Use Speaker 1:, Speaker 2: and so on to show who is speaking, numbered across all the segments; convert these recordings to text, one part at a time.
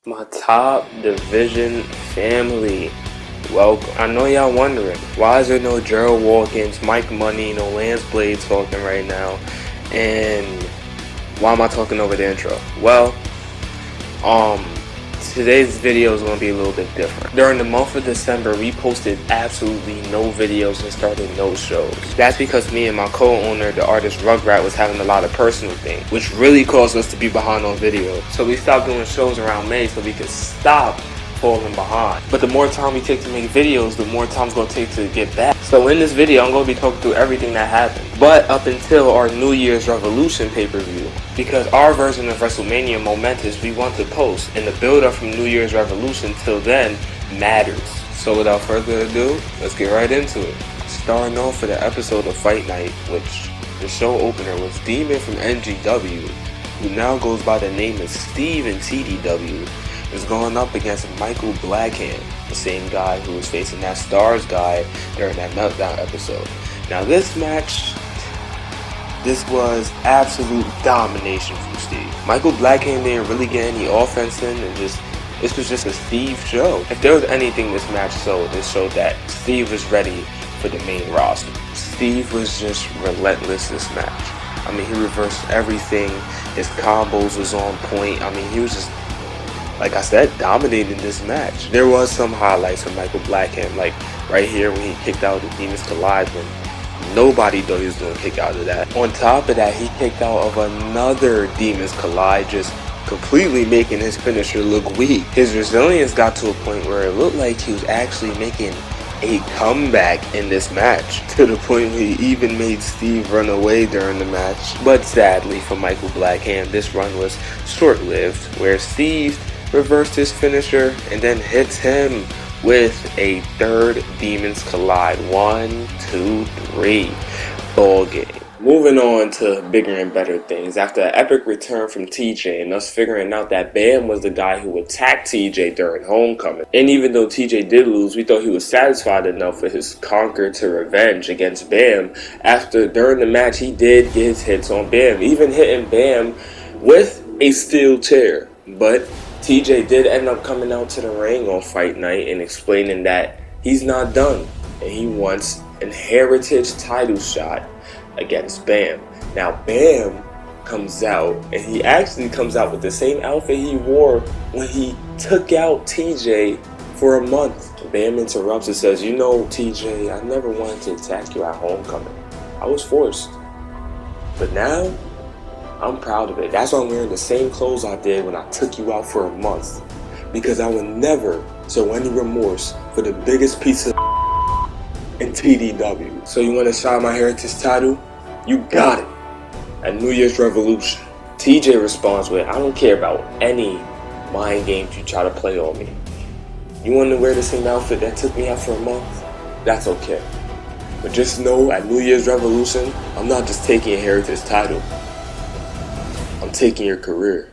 Speaker 1: My top division family. Well, I know y'all wondering, why is there no Gerald Walkins, Mike Money, no Lance Blade talking right now? And why am I talking over the intro? Well, today's video is going to be a little bit different. During the month of December, we posted absolutely no videos and started no shows. That's because me and my co-owner, the artist Rugrat, was having a lot of personal things, which really caused us to be behind on videos. So we stopped doing shows around May so we could stop falling behind. But the more time we take to make videos, the more time it's going to take to get back. So in this video, I'm going to be talking through everything that happened, but up until our New Year's Revolution pay-per-view, because our version of WrestleMania Momentous we want to post, and the build-up from New Year's Revolution till then matters. So without further ado, let's get right into it. Starting off for the episode of Fight Night, which the show opener was Demon from NGW, who now goes by the name of Steve in TDW, is going up against Michael Blackhand, the same guy who was facing that Stars guy during that Meltdown episode. Now this match, this was absolute domination from Steve. Michael Blackhand didn't really get any offense in, and this was just a Steve show. If there was anything this match showed, it showed that Steve was ready for the main roster. Steve was just relentless this match. I mean, he reversed everything. His combos was on point. I mean, he was just, like I said, dominating this match. There was some highlights from Michael Blackhand, like right here when he kicked out the Demons Collide when nobody thought he was going to kick out of that. On top of that, he kicked out of another Demons Collide, just completely making his finisher look weak. His resilience got to a point where it looked like he was actually making a comeback in this match, to the point where he even made Steve run away during the match. But sadly for Michael Blackhand, this run was short-lived, where Steve reversed his finisher and then hits him with a third Demons Collide. 1, 2, 3. Ball game. Moving on to bigger and better things. After an epic return from TJ and us figuring out that Bam was the guy who attacked TJ during Homecoming. And even though TJ did lose, we thought he was satisfied enough for his conquer to revenge against Bam. During the match, he did get his hits on Bam, even hitting Bam with a steel chair. But TJ did end up coming out to the ring on Fight Night and explaining that he's not done and he wants an heritage title shot against Bam. Now Bam comes out, and he actually comes out with the same outfit he wore when he took out TJ for a month. Bam interrupts and says, "You know, TJ, I never wanted to attack you at Homecoming. I was forced. But now, I'm proud of it. That's why I'm wearing the same clothes I did when I took you out for a month. Because I would never show any remorse for the biggest piece of in TDW. So you want to shine my heritage title? You got it. At New Year's Revolution." TJ responds with, "I don't care about any mind games you try to play on me. You want to wear the same outfit that took me out for a month? That's okay. But just know, at New Year's Revolution, I'm not just taking a heritage title. I'm taking your career."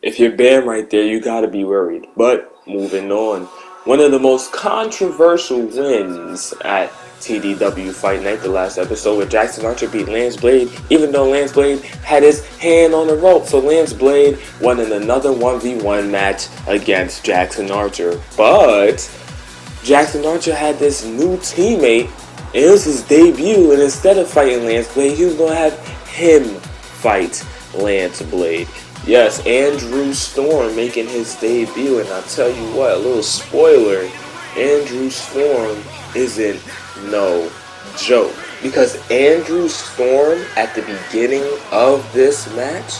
Speaker 1: If you're Bam right there, you gotta be worried. But moving on, one of the most controversial wins at TDW Fight Night, the last episode, where Jackson Archer beat Lance Blade, even though Lance Blade had his hand on the rope. So Lance Blade won in another 1v1 match against Jackson Archer. But Jackson Archer had this new teammate, and it was his debut, and instead of fighting Lance Blade, he was going to have him fight Lance Blade. Yes, Andrew Storm making his debut, and I'll tell you what, a little spoiler, Andrew Storm isn't no joke. Because Andrew Storm, at the beginning of this match,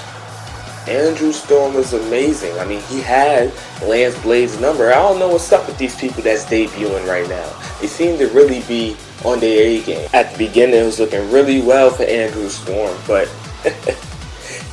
Speaker 1: Andrew Storm was amazing. I mean, he had Lance Blade's number. I don't know what's up with these people that's debuting right now. They seem to really be on their A game. At the beginning, it was looking really well for Andrew Storm, but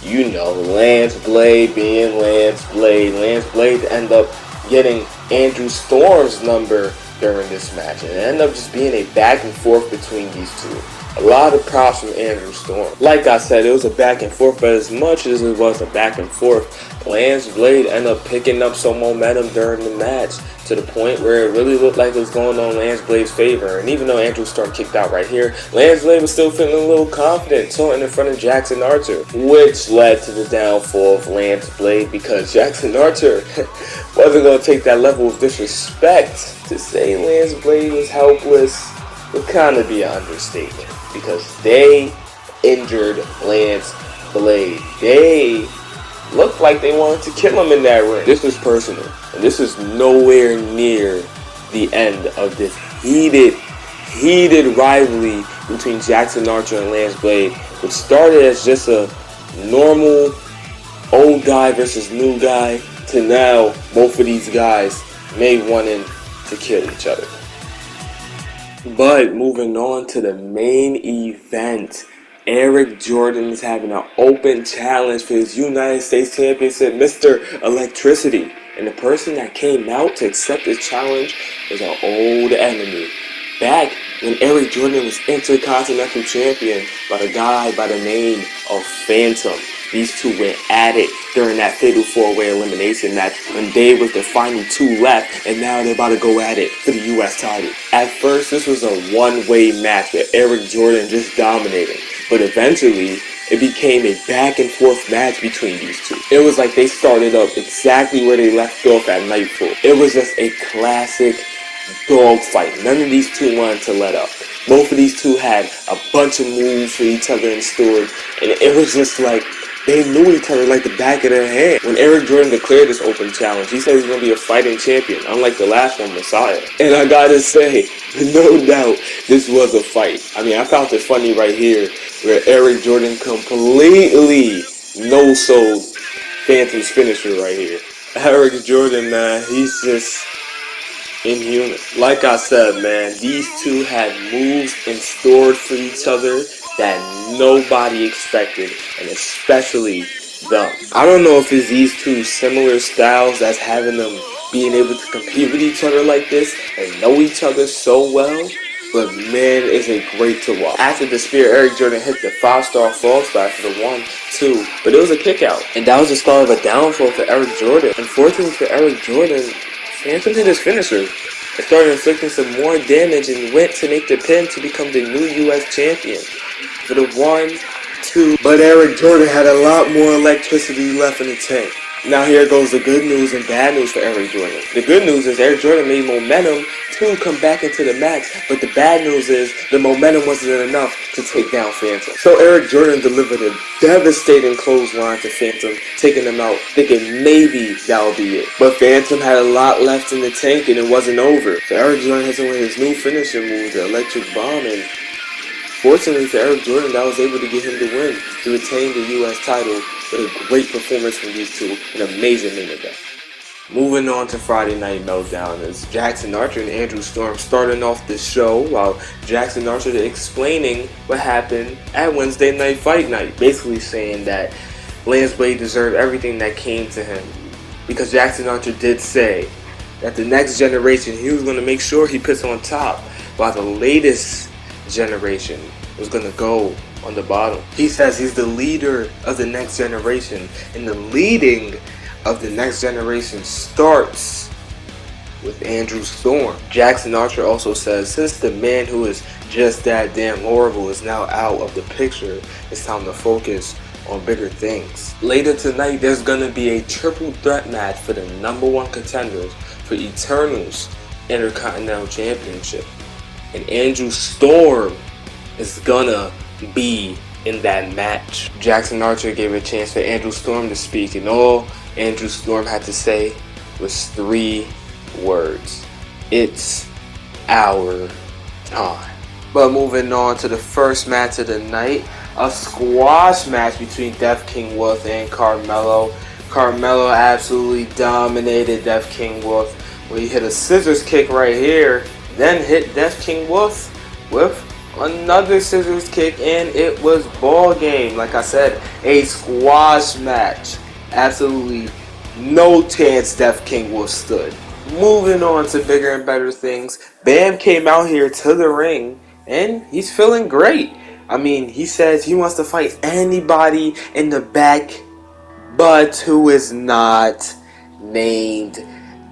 Speaker 1: you know, Lance Blade being Lance Blade. Lance Blade ended up getting Andrew Storm's number during this match, and it ended up just being a back and forth between these two. A lot of props from Andrew Storm. Like I said, it was a back and forth, but as much as it was a back and forth, Lance Blade ended up picking up some momentum during the match to the point where it really looked like it was going on Lance Blade's favor. And even though Andrew Storm kicked out right here, Lance Blade was still feeling a little confident, taunting in front of Jackson Archer, which led to the downfall of Lance Blade because Jackson Archer wasn't going to take that level of disrespect. To say Lance Blade was helpless would kind of be an understatement because they injured Lance Blade. They looked like they wanted to kill him in that ring. This was personal, and this is nowhere near the end of this heated rivalry between Jackson Archer and Lance Blade, which started as just a normal old guy versus new guy to now both of these guys may wanting to kill each other. But moving on to the main event, Eric Jordan is having an open challenge for his United States Championship, Mr. Electricity. And the person that came out to accept this challenge is an old enemy. Back when Eric Jordan was Intercontinental Champion by a guy by the name of Phantom. These two went at it during that Fatal 4-Way Elimination match when they was the final two left, and now they're about to go at it for the U.S. title. At first, this was a one-way match with Eric Jordan just dominating, but eventually, it became a back-and-forth match between these two. It was like they started up exactly where they left off at Nightfall. It was just a classic dogfight. None of these two wanted to let up. Both of these two had a bunch of moves for each other in storage, and it was just like they knew each other like the back of their hand. When Eric Jordan declared this open challenge, he said he was going to be a fighting champion, unlike the last one, Messiah. And I gotta say, no doubt, this was a fight. I mean, I found it funny right here, where Eric Jordan completely no-sold Phantom's finisher right here. Eric Jordan, man, he's just inhuman. Like I said, man, these two had moves in store for each other that nobody expected, and especially them. I don't know if it's these two similar styles that's having them being able to compete with each other like this and know each other so well, but man, is it great to watch. After the spear, Eric Jordan hit the 5-star fall spot for the 1-2, but it was a kick out, and that was the start of a downfall for Eric Jordan. Unfortunately for Eric Jordan, Phantom hit his finisher. It started inflicting some more damage and went to make the pin to become the new U.S. champion for the 1-2. But Eric Jordan had a lot more electricity left in the tank. Now here goes the good news and bad news for Eric Jordan. The good news is Eric Jordan made momentum to come back into the match, but the bad news is the momentum wasn't enough to take down Phantom. So Eric Jordan delivered a devastating clothesline to Phantom, taking him out, thinking maybe that'll be it. But Phantom had a lot left in the tank and it wasn't over. So Eric Jordan has one of his new finishing moves, the Electric Bomb, and fortunately for Eric Jordan, that was able to get him the win to retain the U.S. title with a great performance from these two, an amazing main event. Moving on to Friday Night Meltdown is Jackson Archer and Andrew Storm starting off the show while Jackson Archer explaining what happened at Wednesday Night Fight Night, basically saying that Lance Blade deserved everything that came to him because Jackson Archer did say that the next generation he was going to make sure he puts on top while the latest generation was going to go on the bottom. He says he's the leader of the next generation, and the leading of the next generation starts with Andrew Storm. Jackson Archer also says since the man who is just that damn horrible is now out of the picture, it's time to focus on bigger things. Later tonight, there's gonna be a triple threat match for the #1 contenders for Eternal's Intercontinental Championship, and Andrew Storm is gonna be in that match. Jackson Archer gave a chance for Andrew Storm to speak, and all Andrew Storm had to say was 3 words: it's our time. But moving on to the first match of the night, a squash match between Death King Wolf and Carmelo. Carmelo absolutely dominated Death King Wolf when he hit a scissors kick right here, then hit Death King Wolf with another scissors kick, and it was ball game. Like I said, a squash match. Absolutely no chance Death King Wolf stood. Moving on to bigger and better things, Bam came out here to the ring and he's feeling great. I mean, he says he wants to fight anybody in the back, but who is not named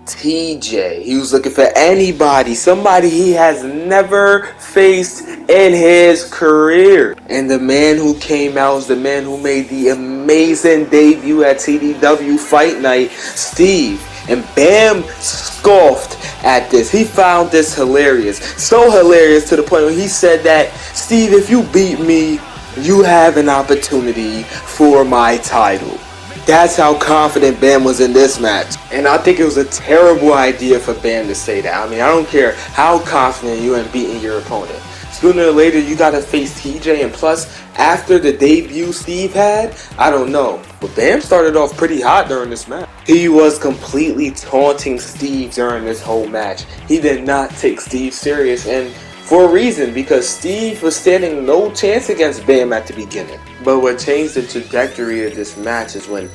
Speaker 1: TJ. He was looking for anybody, somebody he has never faced in his career. And the man who came out is the man who made the amazing debut at TDW Fight Night, Steve. And Bam scoffed at this. He found this hilarious. So hilarious to the point where he said that, Steve, if you beat me, you have an opportunity for my title. That's how confident Bam was in this match. And I think it was a terrible idea for Bam to say that. I mean, I don't care how confident you are in beating your opponent. Sooner or later, you got to face TJ. And plus, after the debut Steve had, I don't know. But Bam started off pretty hot during this match. He was completely taunting Steve during this whole match. He did not take Steve serious. And for a reason, because Steve was standing no chance against Bam at the beginning. But what changed the trajectory of this match is when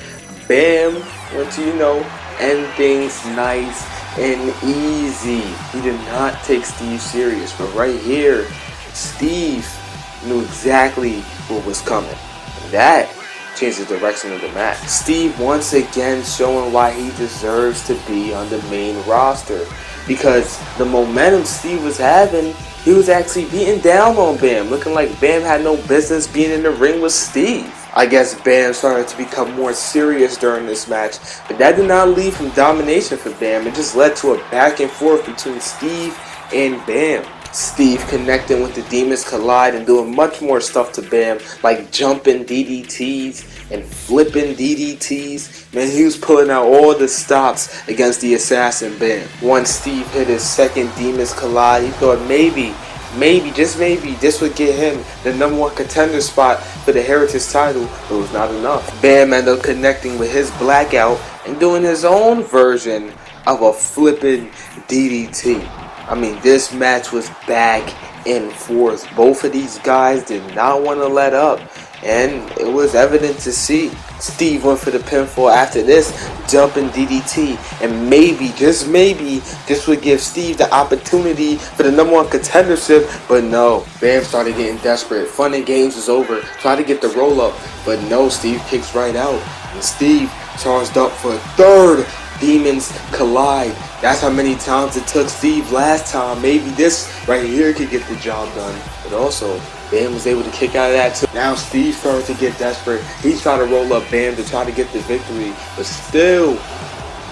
Speaker 1: Bam went to, end things nice and easy. He did not take Steve serious. But right here, Steve knew exactly what was coming. And that changed the direction of the match. Steve once again showing why he deserves to be on the main roster. Because the momentum Steve was having, he was actually beating down on Bam, looking like Bam had no business being in the ring with Steve. I guess Bam started to become more serious during this match, but that did not lead from domination for Bam. It just led to a back and forth between Steve and Bam. Steve connecting with the Demons Collide and doing much more stuff to Bam, like jumping DDTs and flipping DDTs. Man, he was pulling out all the stops against the Assassin Bam. Once Steve hit his second Demons Collide, he thought maybe, just maybe, this would get him the #1 contender spot for the Heritage title, but it was not enough. Bam ended up connecting with his Blackout and doing his own version of a flipping DDT. I mean, this match was back and forth. Both of these guys did not want to let up, and it was evident to see. Steve went for the pinfall after this jumping DDT, and maybe, just maybe, this would give Steve the opportunity for the #1 contendership, but no. Bam started getting desperate. Fun and games was over. Tried to get the roll up, but no, Steve kicks right out, and Steve charged up for a third Demons Collide. That's how many times it took Steve last time. Maybe this right here could get the job done. But also, Bam was able to kick out of that too. Now Steve started to get desperate. He's trying to roll up Bam to try to get the victory. But still,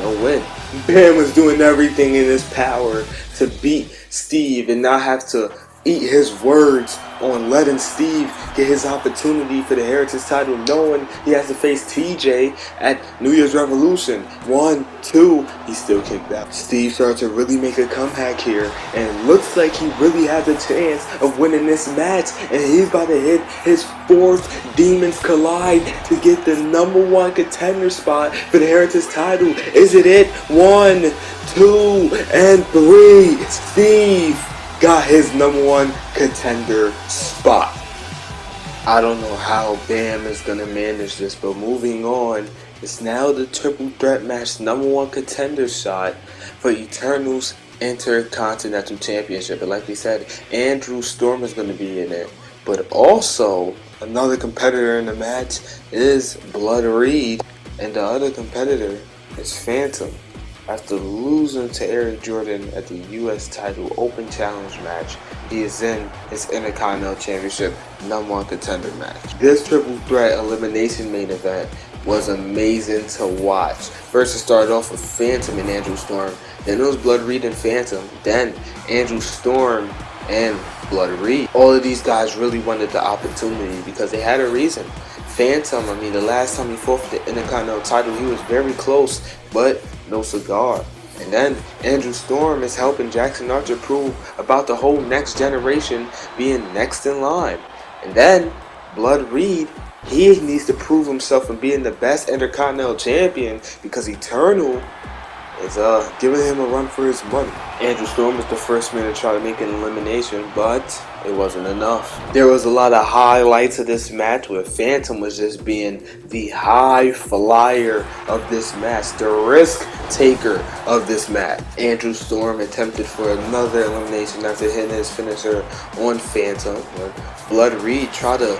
Speaker 1: no win. Bam was doing everything in his power to beat Steve and not have to eat his words on letting Steve get his opportunity for the Heritage title, knowing he has to face TJ at New Year's Revolution. 1, 2, he still kicked out. Steve started to really make a comeback here, and it looks like he really has a chance of winning this match, and he's about to hit his 4th Demons Collide to get the #1 contender spot for the Heritage title. Is it? 1, 2, and 3. Steve got his #1 contender spot. I don't know how Bam is going to manage this, but moving on, it's now the triple threat match #1 contender shot for Eternal's Intercontinental Championship. And like we said, Andrew Storm is going to be in it. But also, another competitor in the match is Blood Reed, and the other competitor is Phantom. After losing to Eric Jordan at the U.S. title Open Challenge match, he is in his Intercontinental Championship #1 contender match. This triple threat elimination main event was amazing to watch. First, it started off with Phantom and Andrew Storm. Then it was Blood Reed and Phantom. Then Andrew Storm and Blood Reed. All of these guys really wanted the opportunity because they had a reason. Phantom, I mean, the last time he fought for the Intercontinental title, he was very close, but no cigar. And then Andrew Storm is helping Jackson Archer prove about the whole next generation being next in line. And then Blood Reed, he needs to prove himself and being the best Intercontinental champion because Eternal is giving him a run for his money. Andrew Storm was the first man to try to make an elimination, but it wasn't enough. There was a lot of highlights of this match where Phantom was just being the high flyer of this match, the risk taker of this match. Andrew Storm attempted for another elimination after hitting his finisher on Phantom. Blood Reed tried to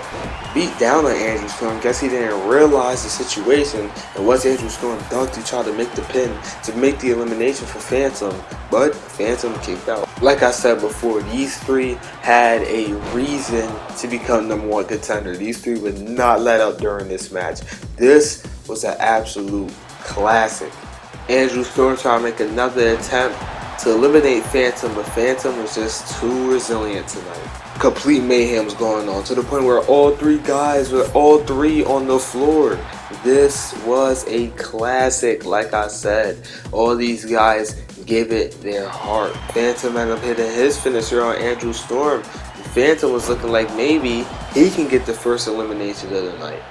Speaker 1: beat down on Andrew Storm. Guess he didn't realize the situation, and once Andrew Storm ducked, he tried to make the pin to make the elimination for Phantom, but Phantom kicked out. Like I said before, these three had a reason to become #1 contender. These three would not let up during this match. This was an absolute classic. Andrew Storm tried to make another attempt to eliminate Phantom, but Phantom was just too resilient tonight. Complete mayhem was going on to the point where all three guys were all three on the floor. This was a classic. Like I said, all these guys gave it their heart. Phantom ended up hitting his finisher on Andrew Storm. Phantom was looking like maybe he can get the first elimination of the night,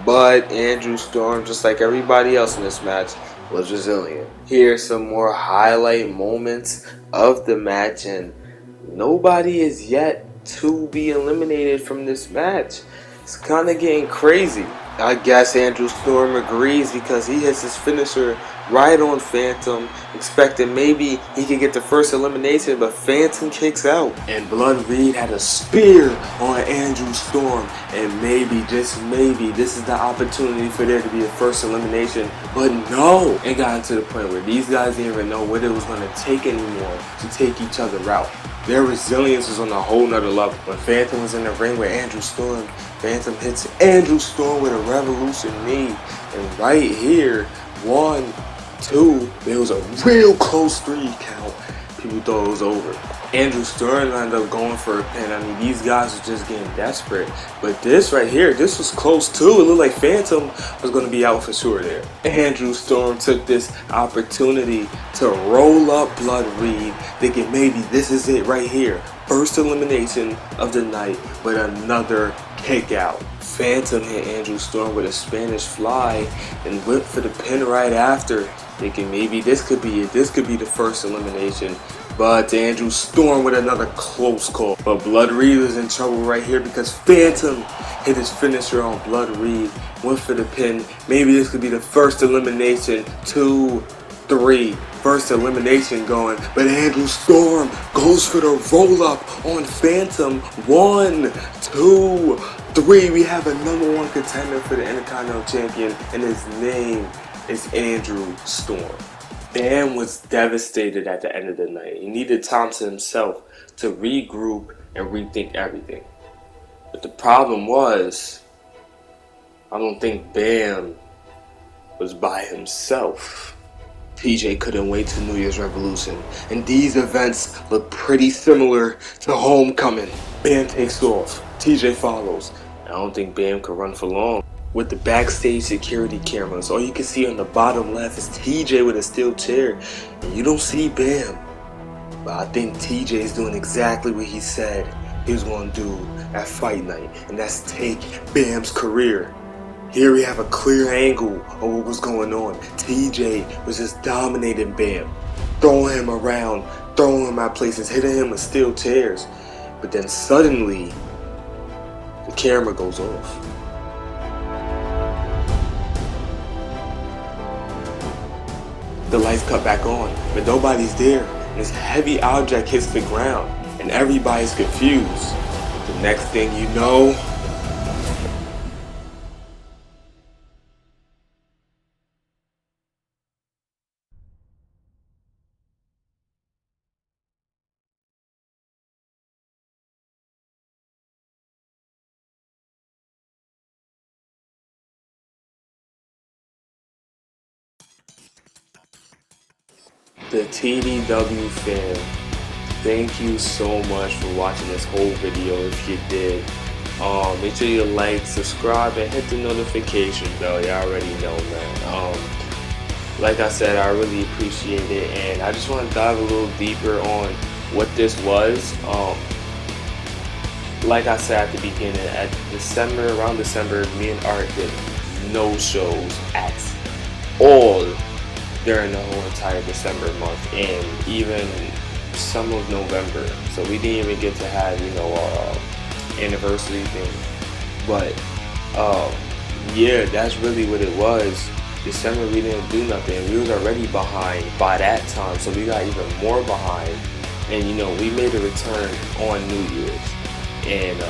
Speaker 1: but Andrew Storm, just like everybody else in this match, was resilient. Here's some more highlight moments of the match, and nobody is yet to be eliminated from this match. It's kind of getting crazy. I guess Andrew Storm agrees because he hits his finisher right on Phantom, expecting maybe he could get the first elimination, but Phantom kicks out. And Blood Reed had a spear on Andrew Storm, and maybe, just maybe, this is the opportunity for there to be a first elimination, but no! It got to the point where these guys didn't even know what it was going to take anymore to take each other out. Their resilience was on a whole nother level. When Phantom was in the ring with Andrew Storm, Phantom hits Andrew Storm with a Revolution knee, and right here, 1, 2, there was a real close 3 count. People thought it was over. Andrew Storm ended up going for a pin. I mean, these guys were just getting desperate. But this right here, this was close too. It looked like Phantom was going to be out for sure there. Andrew Storm took this opportunity to roll up Blood Reed, thinking maybe this is it right here. First elimination of the night, but another kick out. Phantom hit Andrew Storm with a Spanish fly and went for the pin right after, thinking maybe this could be it. This could be the first elimination. But Andrew Storm with another close call. But Blood Reed was in trouble right here because Phantom hit his finisher on Blood Reed, went for the pin. Maybe this could be the first elimination. 2, 3. First elimination going. But Andrew Storm goes for the roll up on Phantom. 1, 2, 3. We have a #1 contender for the Intercontinental Champion, and his name is Andrew Storm. Bam was devastated at the end of the night. He needed time to himself to regroup and rethink everything. But the problem was, I don't think Bam was by himself. TJ couldn't wait till New Year's Revolution, and these events look pretty similar to Homecoming. Bam takes off, TJ follows. I don't think Bam could run for long. With the backstage security cameras, all you can see on the bottom left is TJ with a steel chair, and you don't see Bam. But I think TJ is doing exactly what he said he was going to do at Fight Night, and that's take Bam's career. Here we have a clear angle of what was going on. TJ was just dominating Bam, throwing him around, throwing him at places, hitting him with steel chairs. But then suddenly, the camera goes off. The lights cut back on, but nobody's there. And this heavy object hits the ground, and everybody's confused. The next thing you know, the TDW fan, thank you so much for watching this whole video. If you did, make sure you like, subscribe, and hit the notification bell. You already know, man. Like I said, I really appreciate it, and I just want to dive a little deeper on what this was. Like I said at the beginning, around December, me and Art did no shows at all during the whole entire December month, and even some of November, so we didn't even get to have, you know, our anniversary thing. But yeah, that's really what it was. December we didn't do nothing. We was already behind by that time, so we got even more behind. And you know, we made a return on New Year's, and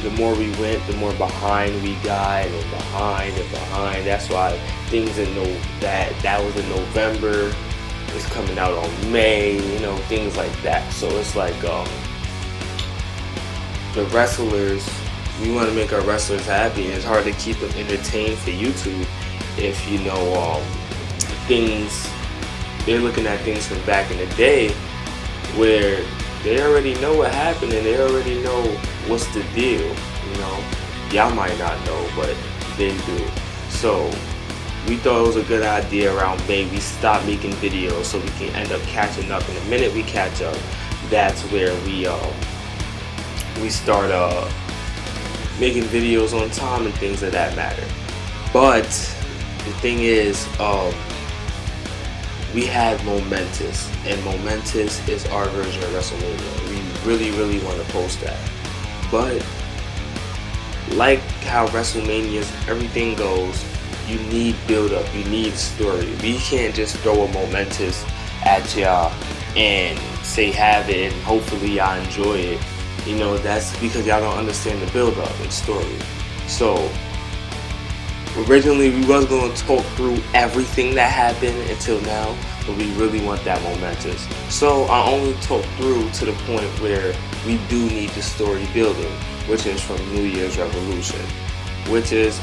Speaker 1: the more we went, the more behind we got, and behind and behind. That's why things in that was in November. It's coming out on May, you know, things like that. So it's like the wrestlers, we want to make our wrestlers happy, and it's hard to keep them entertained for YouTube if, you know, things, they're looking at things from back in the day where they already know what happened and they already know what's the deal, you know. Y'all might not know, but they do. So we thought it was a good idea around May we stop making videos so we can end up catching up. And the minute we catch up, that's where we start making videos on time and things of that matter. But the thing is, we had Momentous, and Momentous is our version of WrestleMania. We really want to post that. But like how WrestleMania's everything goes, you need build up, you need story. We can't just throw a Momentous at y'all and say have it and hopefully y'all enjoy it. You know, that's because y'all don't understand the build up and story. So originally we was going to talk through everything that happened until now, but we really want that Momentous. So I only talk through to the point where we do need the story building, which is from New Year's Revolution, which is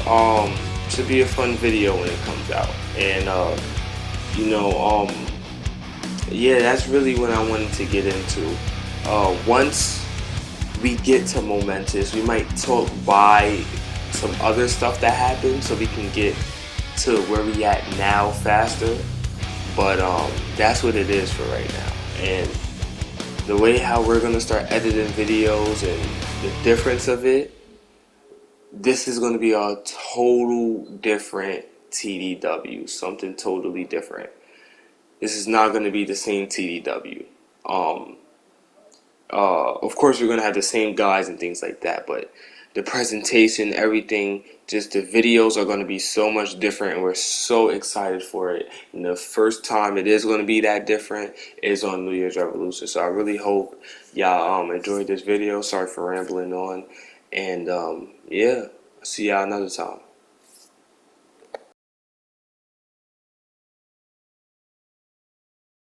Speaker 1: should be a fun video when it comes out. And you know, yeah, that's really what I wanted to get into. Once we get to Momentous, we might talk by some other stuff that happened so we can get to where we at now faster. But that's what it is for right now. And the way how we're gonna start editing videos and the difference of it, this is gonna be a total different TDW, something totally different. This is not gonna be the same TDW. Of course, we're gonna have the same guys and things like that, but the presentation, everything, just the videos are gonna be so much different, and we're so excited for it. And the first time it is gonna be that different is on New Year's Revolution. So I really hope y'all enjoyed this video. Sorry for rambling on, and yeah, see y'all another time.